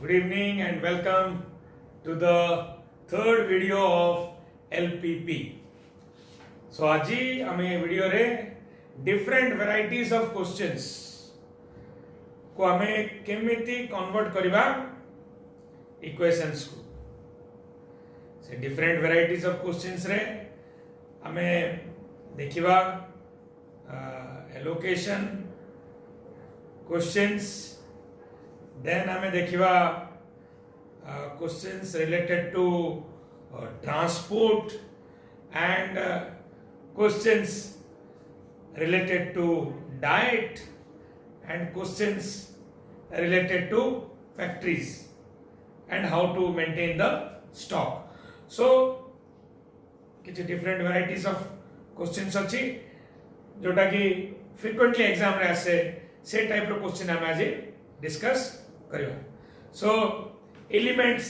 Good evening and welcome to the third video of LPP. So aji ame video re different varieties of questions को ame केमिति convert करिबा equations को. से different varieties of questions रे ame देखिबा allocation questions. Then हमें देखिबा questions related to transport and questions related to diet and questions related to factories and how to maintain the stock. So किछि different varieties of questions अछि जोटा कि frequently exam रे आसे से टाइप रो question हम आज डिस्कस करियो. सो एलिमेंट्स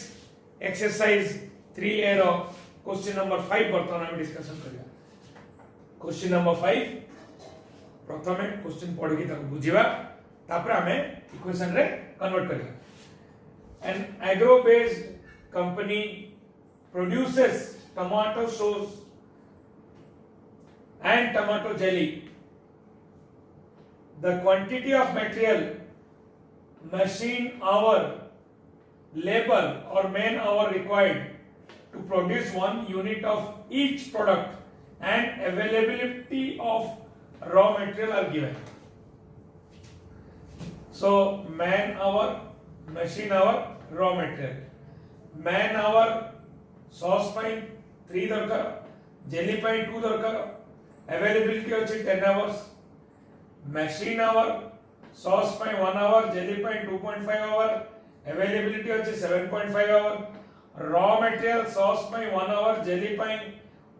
एक्सरसाइज 3A रो क्वेश्चन नंबर 5 बर्तमान हम डिस्कशन करियो. क्वेश्चन नंबर 5 प्रथमे क्वेश्चन पढि के ताको बुझिबा तापर हमें इक्वेशन रे कन्वर्ट करियो. An agro based company produces tomato sauce and tomato jelly. The quantity of material, machine hour, labor or man hour required to produce 1 unit of each product and availability of raw material are given. So man hour, machine hour, raw material. Man hour sauce ପାଇଁ 3 ଦରକାର, jelly ପାଇଁ 2 ଦରକାର, availability ଅଛି 10 hours. Machine hour sauce ପାଇଁ 1 hour, jelly ପାଇଁ 2.5 hour, availability ଅଛି 7.5 hour. Raw material sauce ପାଇଁ 1 hour, jelly ପାଇଁ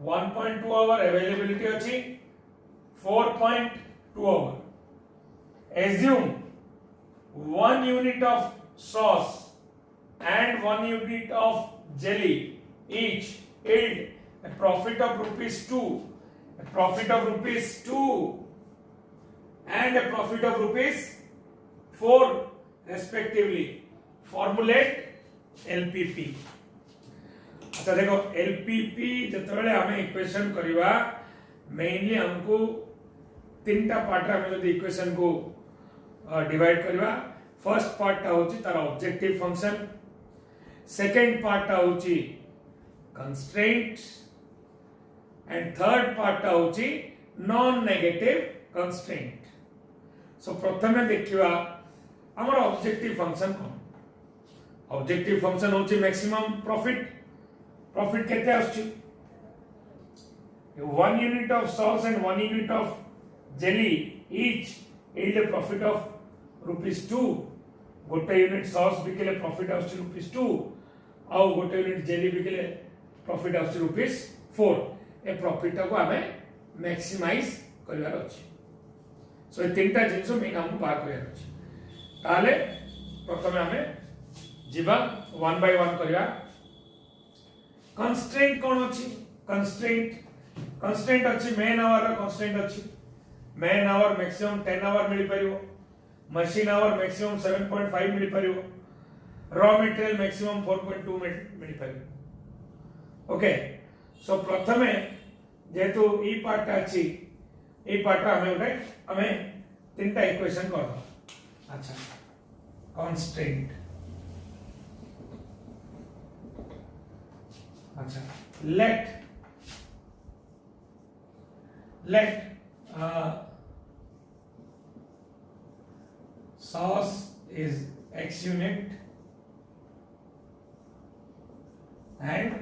1.2 hour, availability ଅଛି 4.2 hour. Assume 1 unit of sauce and 1 unit of jelly each yield a profit of rupees 2, a profit of rupees 2 and a profit of rupees 4 respectively. Formulate LPP. अच्छा देखो LPP जतबेले हमें equation करिवा mainly हमको तीनटा part रे हमें जदी equation को divide करिवा. First part ता होची तार ऑब्जेक्टिव फंक्शन, सेकंड पार्ट ता होची कंस्ट्रेंट एंड थर्ड पार्ट ता होची नॉन नेगेटिव कंस्ट्रेंट. सो प्रथमे देखिवा हमर ऑब्जेक्टिव फंक्शन कोन. ऑब्जेक्टिव फंक्शन होची मैक्सिमम प्रॉफिट. प्रॉफिट केते आछी 1 unit of sauce and 1 unit of jelly each yield a profit of rupees 2. गोटे यूनिट सॉस बिकेले प्रॉफिट आछी रुपीस 2 आ गोटे यूनिट जेली बिकेले प्रॉफिट आछी रुपीस 4. ए profit को हमें मैक्सिमाइज करबार अछि. सो ए तीनटा जिंस मेन हम बात करबार अछि. ताले प्रथमे हमें जीवा 1 बाय 1 करबा. कंस्ट्रेंट कोन अछि. कंस्ट्रेंट अछि मेन आवर कंस्ट्रेंट अछि. मेन आवर मैक्सिमम 10 आवर मिली परियो, मशीन आवर मैक्सिमम 7.5 मिली परियो, रॉ मटेरियल मैक्सिमम 4.2 मिली परियो. ओके. सो प्रथमे जेतु ई पार्ट अछि ए पार्ट हमें उठे हमें तीनटा इक्वेशन कर दो. अच्छा कांस्टेंट. अच्छा late sauce is x unit and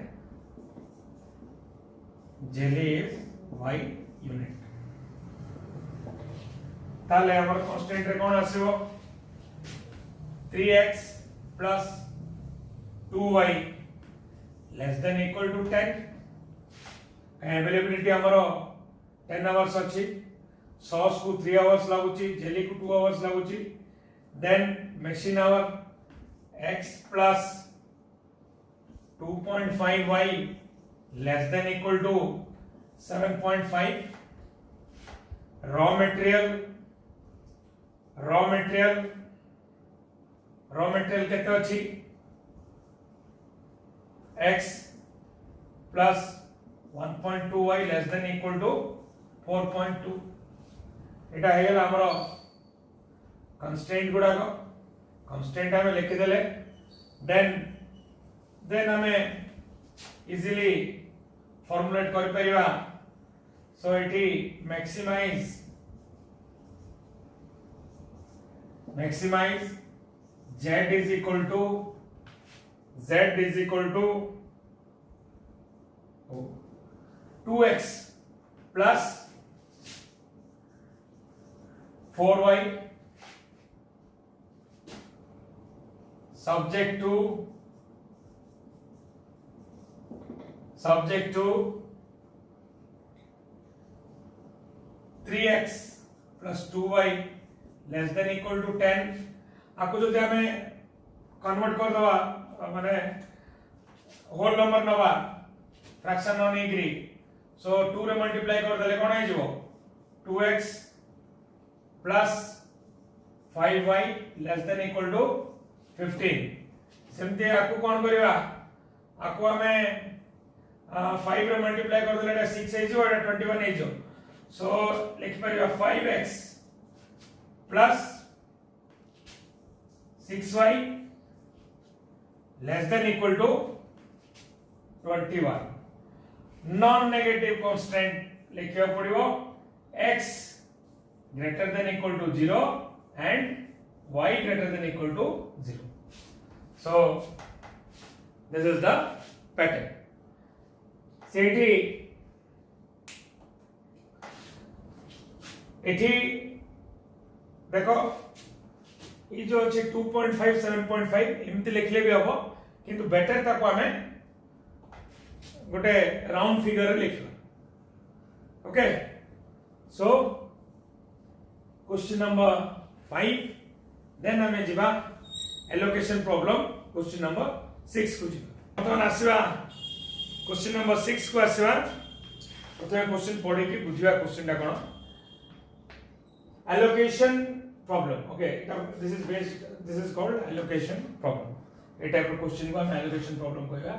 jelly is y unit. ताले हमर कांस्टेंट रे कोन आसीबो 3x plus 2y less than equal to 10. Availability हमरो 10 आवर्स अछि. सॉस को 3 आवर्स लागुची, जेली को 2 आवर्स लागुची. Then machine hour x plus 2.5y less than equal to 7.5. raw material raw material केते अछि x plus 1.2y less than equal to 4.2 एटा हे गेला हमरो constraint गुडा को कंस्ट्रेंट हमें लिखि देले देन हमें इजीली फॉर्मुलेट कर परिबा सो इटी maximise z is equal to 2x plus 4y subject to 3x plus 2y less than equal to 10 आपको जो हमें कन्वर्ट कर दवा माने होल नंबर नवा फ्रैक्शन ऑन एग्री सो 2 रे मल्टीप्लाई कर देले कोन आइ जबो 2x plus 5y less than equal to 15 सेमते आपको कोन करिवा आपको हमें 5 रे मल्टीप्लाई कर देले 6 आइ जो 21 आइ जो सो लिख परिवा 5x plus 6y less than equal to 21 non negative constant लिखियो पड़िबो x greater than equal to 0 and y greater than equal to 0 so this is the pattern सेठी एठी देखो ये जो अछि 2.5 7.5 एमति लिखले भी हबो किंतु बेटर ताको हमें गोटे राउंड फिगर लिखबा okay so question number 5 then हमें जिबा एलोकेशन प्रॉब्लम क्वेश्चन नंबर 6 को जिबा तो आसीबा क्वेश्चन नंबर 6 को आसीबा प्रथम क्वेश्चन पढि कि बुझिबा क्वेश्चन टा कोन allocation problem okay this is called allocation problem a type of question को हम allocation problem कहबा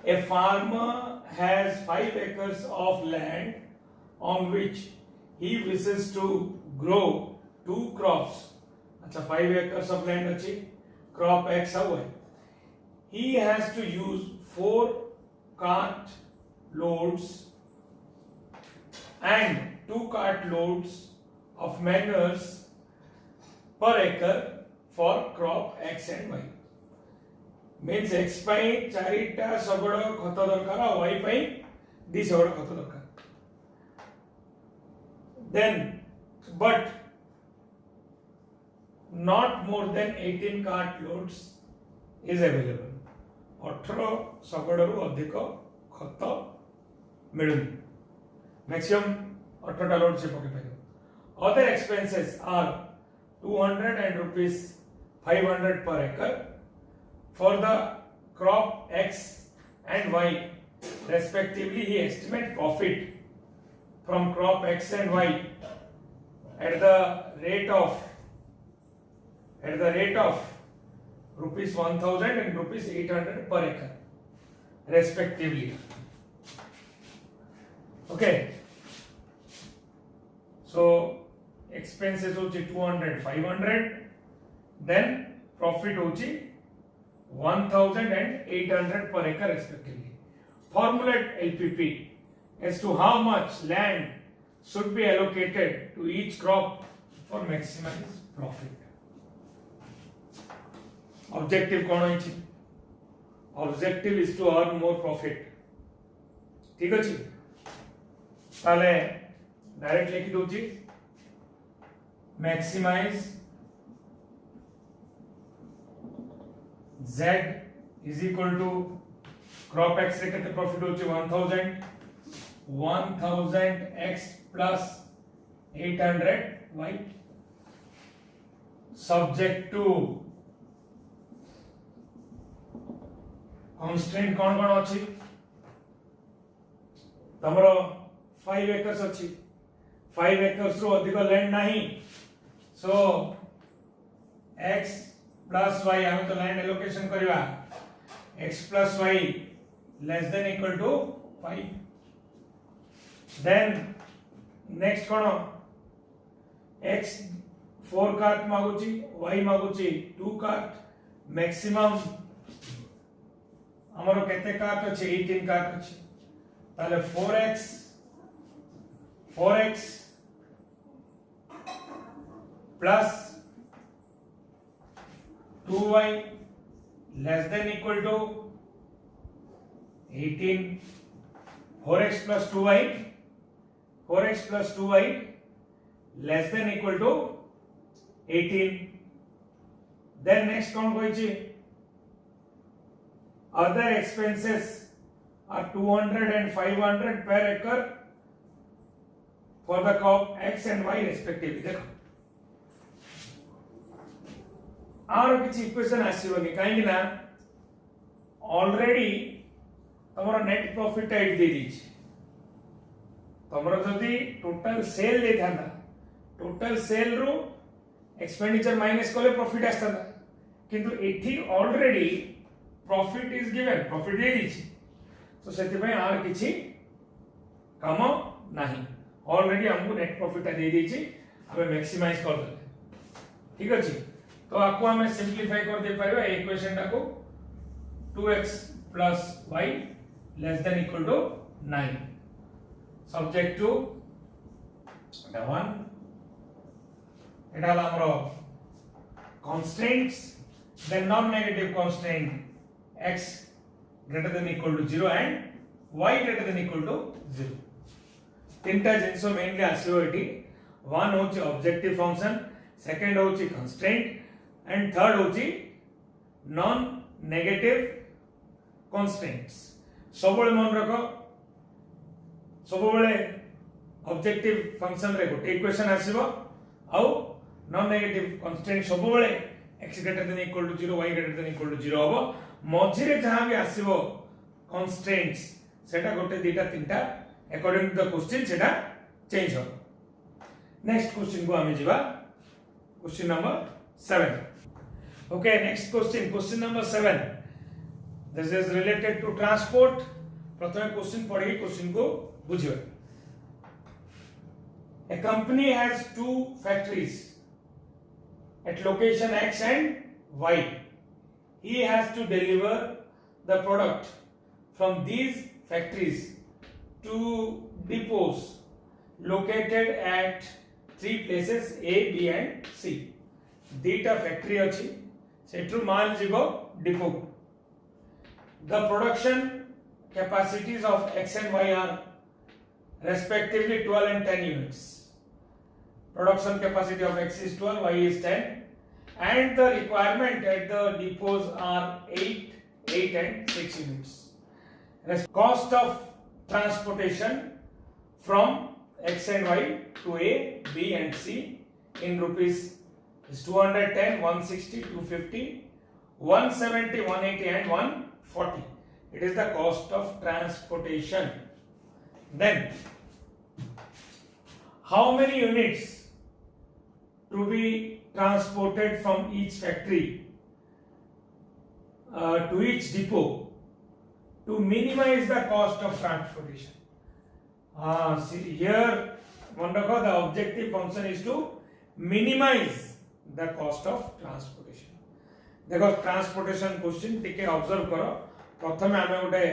a farmer has 5 acres of land on which he wishes to grow 2 crops अच्छा 5 acres of land अछि crop x और y he has to use 4 cart loads and 2 cart loads of manures per acre for crop x and y means x ପାଇଁ 4ଟା ଶଗଡ଼ ଖତ ଦରକାର y ପାଇଁ 2 ଶଗଡ଼ ଖତ ଦରକାର then but not more than 18 cart loads is available 18 ଶଗଡ଼ରୁ ଅଧିକ ଖତ ମିଳୁନି maximum 18ଟା load ସେ ପକେଇ ପାରିବ other expenses are 200 and rupees 500 per acre for the crop x and y respectively he estimate profit from crop x and y at the rate of rupees 1000 and rupees 800 per acre respectively okay so expenses होची 200 500 then profit होची 1000 and 800 per acre respectively formulate LPP as to how much land should be allocated to each crop for maximize profit objective कोन होची objective is to earn more profit ठीक अछि ताले direct लिखि दोची maximise z is equal to crop x रे केते profit होची 1000 x plus 800 y subject to constraint कोन कोन अछि तमरो 5 acres अछि 5 acres रो अधिक लैंड नाही सो x plus y हम तो लैंड एलोकेशन करबा x plus y less than equal to 5. Then next कौन x 4 काट मागुची y मागुची 2 काट मैक्सिमम हमरो केते काट अछि 18 काट अछि ताले 4x plus 2y less than equal to 18. 4x plus 2y less than equal to 18. Then next count hoichi other expenses are 200 and 500 per acre for the crop x and y respectively. देखो आरो किछि equation आसीबनी काहे कि ना already तमरो net profit एट दे दी तमरो जदी टोटल सेल दे थांदा टोटल सेल रो एक्सपेंडिचर माइनस कोले प्रॉफिट आस्तादा किंतु एठी already profit is given profit दे दी तो सेति भाई आर किछि काम नाही ऑलरेडी हमको नेट प्रॉफिट दे दी हमें मैक्सिमाइज कर दे ठीक अछि तो आपको हमें सिंपलीफाई कर दे पारिबा इक्वेशन टा को 2x plus y less than equal to 9 subject to the one eta हमरो constraints then non negative constraint x greater than equal to 0 and y greater than equal to 0 तीनटा जिंसो mainly आसीबो एठी one होची objective function second होची constraint and third होची non negative constraints सबले मन रखो सबले ऑब्जेक्टिव फंक्शन रे गोटे इक्वेशन आसीबो आउ नॉन नेगेटिव कंस्ट्रेंट सबले x greater than equal to 0 y greater than equal to 0 हबो मझिरे जहां भी आसीबो कंस्ट्रेंट्स सेटा गोटे दीटा तीनटा अकॉर्डिंग टू द क्वेश्चन सेटा चेंज हो नेक्स्ट क्वेश्चन को हमें जीवा question number 7 okay next question number 7 this is related to transport प्रथम क्वेश्चन पढ़ी क्वेश्चन को बुझियो a company has two factories at location x and y he has to deliver the product from these factories to depots located at three places a b and c data factory अछि सेठु माल जीवो depot the production capacities of x and y are respectively 12 and 10 units production capacity of x is 12 y is 10 and the requirement at the depots are 8 and 6 units cost of transportation from x and y to a b and c in rupees is 210 160 250 170 180 and 140 it is the cost of transportation then how many units to be transported from each factory to each depot to minimize the cost of transportation see here wonderful the objective function is to minimize the cost of transportation देखो transportation question टिके observe करो प्रथमे हमें गोटे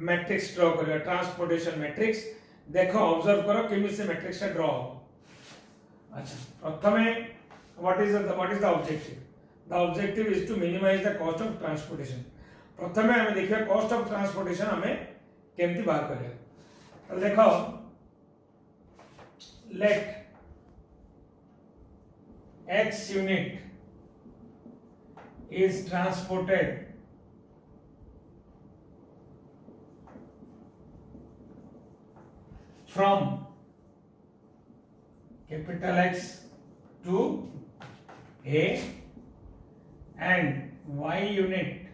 matrix draw करिया transportation matrix देखो observe करो केमि से मैट्रिक्स ड्रॉ हो अच्छा प्रथमे what is the objective the objective is to minimize the cost of transportation प्रथमे हमें देखिए कॉस्ट ऑफ ट्रांसपोर्टेशन हमें केमति बाहर करिया तो देखो late x unit is transported from capital X to A and y unit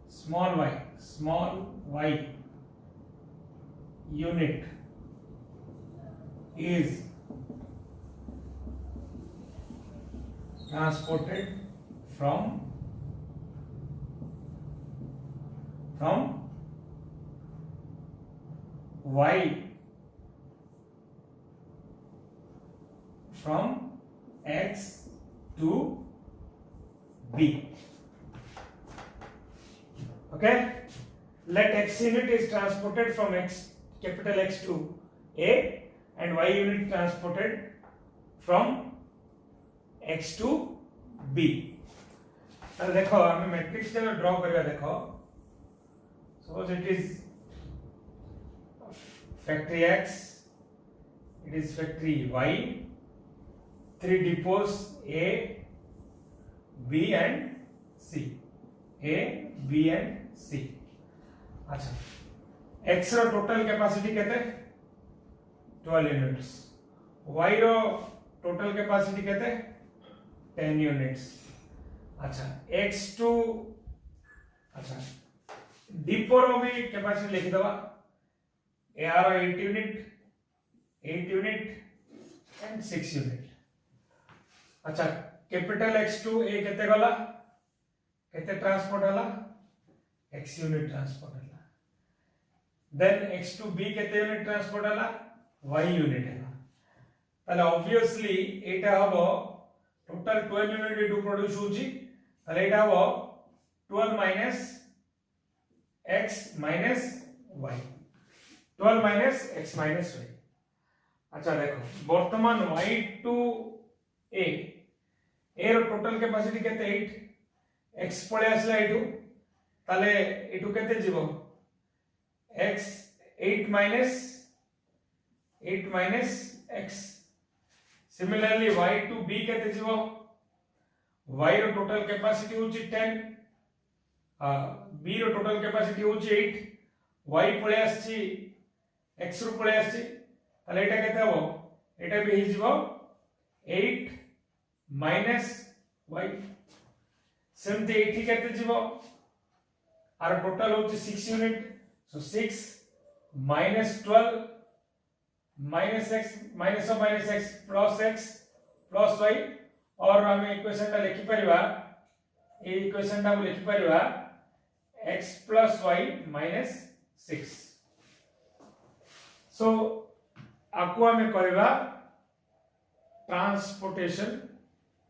small y unit is transported from from y from x to b. Okay, let x unit is transported from x capital X to a and y unit transported from x to b. अब देखो हमें matrix जब draw करेगा देखो suppose it is factory x, it is factory y, three depots a, b and c, a, b and c. अच्छा x रो total capacity केते 12 units, y रो total capacity केते 10 units. अच्छा x2 अच्छा डिपो रो भी capacity लिखि दवा a row 8 unit and 6 unit. अच्छा capital x2 a केते गला केते ट्रांसपोर्ट हला x यूनिट ट्रांसपोर्ट हला. देन x2 b केते यूनिट ट्रांसपोर्ट हला y यूनिट हला. ताले ऑब्वियसली एटा हबो टोटल 12 यूनिट इटू प्रोड्यूस होची ताले एटा हबो 12 minus x minus y, 12 minus x minus y. अच्छा देखो वर्तमान y2 a row total capacity केते 8, x पळे आसला एटू ताले एटू केते जीवो x 8 minus x. Similarly y2 b केते जीवो y रो टोटल कैपेसिटी होची 10, b रो टोटल कैपेसिटी होची 8, y पळे आसची x रो पळे आसची ताले एटा केते हबो एटा भी हिजबो 8 माइनस y. सेमते एठी केते जीवो आर टोटल होची 6 यूनिट, सो 6 minus 12 minus x plus y. और हमें इक्वेशन टा लिखि परिबा ए इक्वेशन टा लिखि परिबा x प्लस y माइनस 6. सो आकु हमें कहबा ट्रांसपोर्टेशन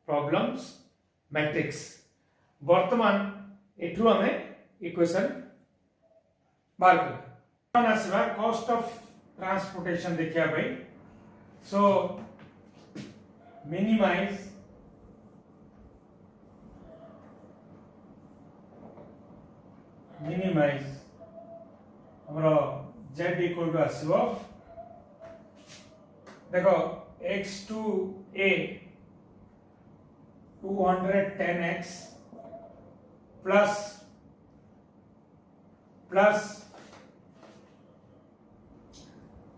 प्रॉब्लम्स मैट्रिक्स. वर्तमान एठु हमें इक्वेशन बाहर कर आसवा कॉस्ट ऑफ ट्रांसपोर्टेशन देखिया भाई. सो मिनिमाइज हमरो z इक्वल टू आसीबो देखो x2a 210x plus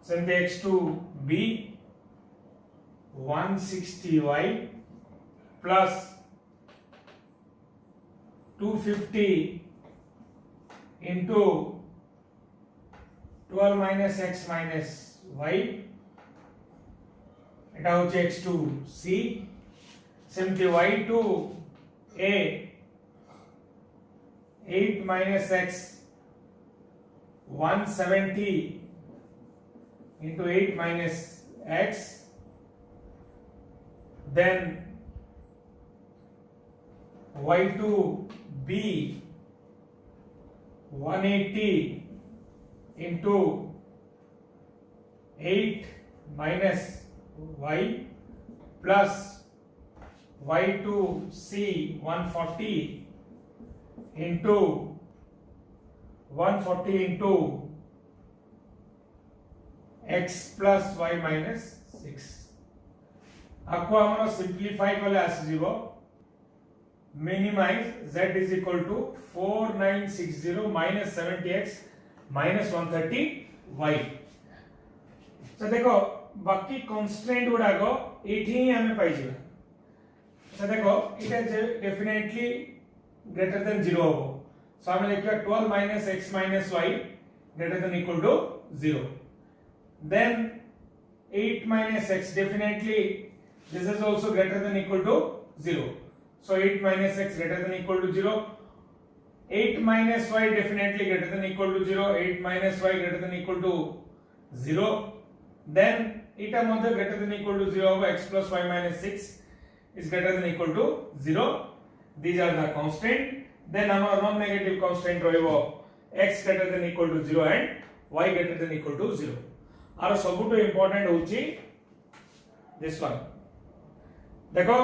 send x2b 160y plus 250 into 12 minus x minus y এটা হচ্ছে x2c. সেমতি y2a 8 minus x 170 into 8 minus x, then y2b 180 into 8 minus y plus y2c 140 into x plus y minus 6. आपको हमरो simplify कले आसी जीवो minimise z is equal to 4960 minus 70x minus 130y. तो देखो बाकी कांस्टेंट गुडाको एठी ही हमें पाई जीवा. तो देखो it is definitely greater than 0 हो. सो हमें लिखिया 12 minus x minus y greater than equal to 0. Then 8 minus x, definitely this is also greater than equal to 0. So 8 minus x greater than equal to 0. 8 minus y definitely greater than equal to 0. 8 minus y greater than equal to 0. Then eta madhya greater than equal to 0 hobo. X plus y minus 6 is greater than equal to 0. These are the constant. Then our non-negative constant rohibo x greater than equal to 0 and y greater than equal to 0. Our सबुठु important होची this one. देखो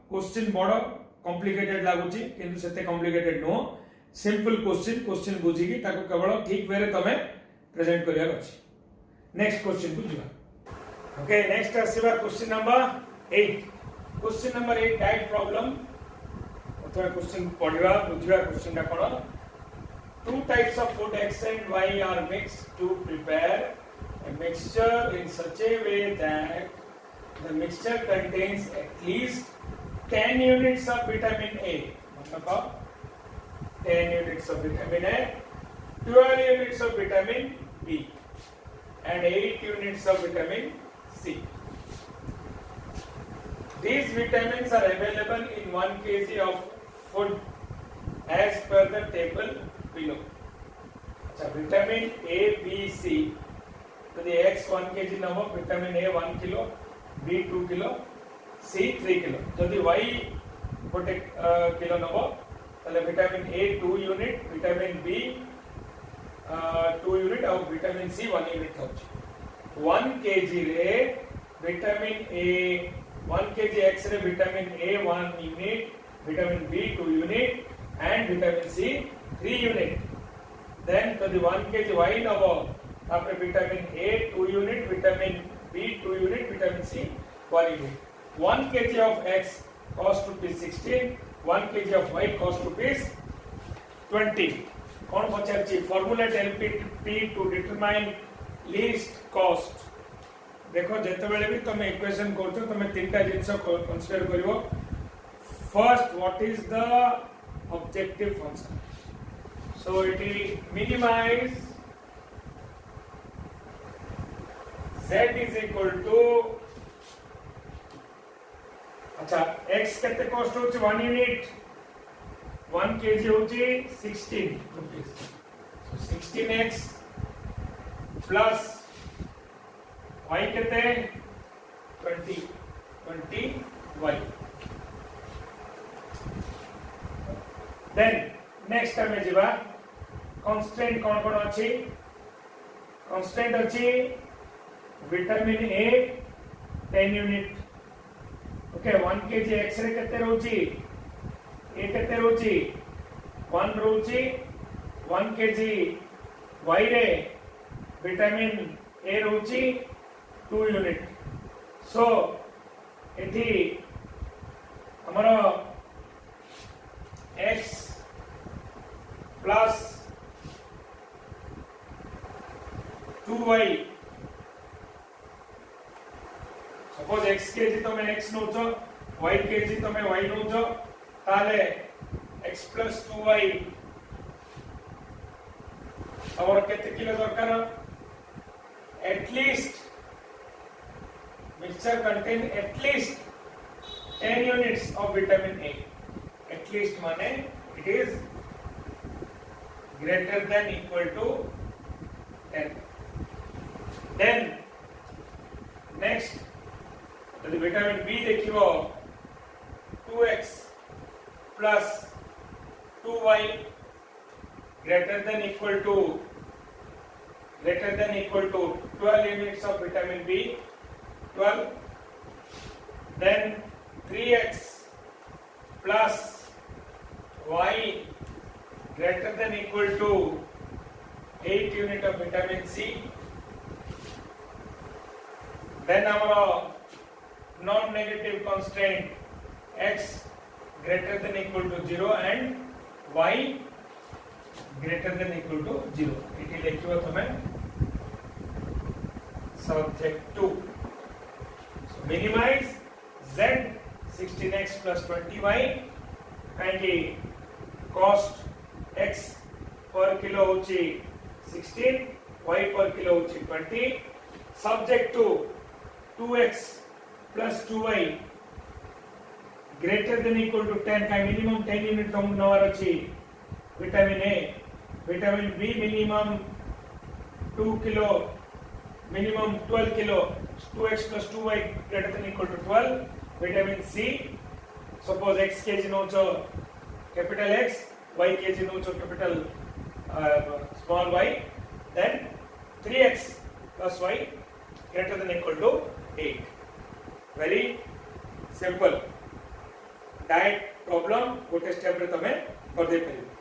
question बड़ complicated लागुची किंतु सेते complicated no simple question बुझी की ताको केवल ठीक वे रे तमे प्रेजेंट करिया अछि. नेक्स्ट क्वेश्चन को जिबा. ओके नेक्स्ट आसीबा question number 8. Question number 8 diet problem अथवा क्वेश्चन पढिबा बुझिबा क्वेश्चन टा कोन. Two types of food x and y are mixed to prepare a mixture in such a way that the mixture contains at least 10 units of vitamin A. मतलब 10 units of vitamin A, 12 units of vitamin B, and 8 units of vitamin C. These vitamins are available in 1 kg of food as per the table below. So vitamin A, B, C. So the X 1 kg number, vitamin A 1 kilo, B 2 kilo, C 3 kilo. So the Y gote kilo number. So vitamin A 2 unit, vitamin B 2 unit, और vitamin C 1 unit होची. 1 kg रे vitamin A 1 kg X रे vitamin A 1 unit, vitamin B 2 unit, and vitamin C 3 unit. Then to the 1 kg Y number, after vitamin A 2 unit, vitamin B 2 unit, vitamin C 1 unit. 1 kg of X cost rupees 16, 1 kg of Y cost rupees 20. कौन पचारची formulate LP to determine least cost. देखो जेते बेले भी तुम equation करछो तुम तीनटा जिंस कंसीडर करिवो. First what is the objective function. So it will minimize z is equal to अच्छा x केते कॉस्ट होची 1 यूनिट 1 kg होची 16 rupees. So 16x plus y केते 20y. Then next time जिबा कांस्टेंट कोन कोन अछि. कांस्टेंट अछि vitamin A 10 unit. Okay 1 kg x रे केते रहउची ए केते रहउची 1 रहउची. 1 kg y रे विटामिन ए रहउची 2 यूनिट. सो एठी हमरो x plus 2y. Suppose x kg तमे x नोचो, y kg तमे y नोचो, ताले x plus 2y और केते किलो दरकार. At least mixture contain at least 10 units of vitamin A. At least माने it is greater than equal to 10. Then next the vitamin B देखियो 2x plus 2y greater than equal to 12 units of vitamin B 12. Then 3x plus y greater than equal to 8 unit of vitamin C. Then our non-negative constraint x greater than equal to 0 and y greater than equal to 0. It is लिखियो तमे subject 2. So minimize z 16x plus 20y and cost x per kilo होची 16, y per kilo होची 20. Subject to 2x plus 2y greater than equal to 10 का minimum 10 unit हम नवर अछि vitamin A, vitamin B minimum 2 kilo, minimum 12 kilo, 2x plus 2y greater than equal to 12. Vitamin C, suppose x kg nocho capital X, y kg nocho capital small y, then 3x plus y greater than equal to 8. Very simple. Diet problem गोटे step रे तमे कर दे परिबो।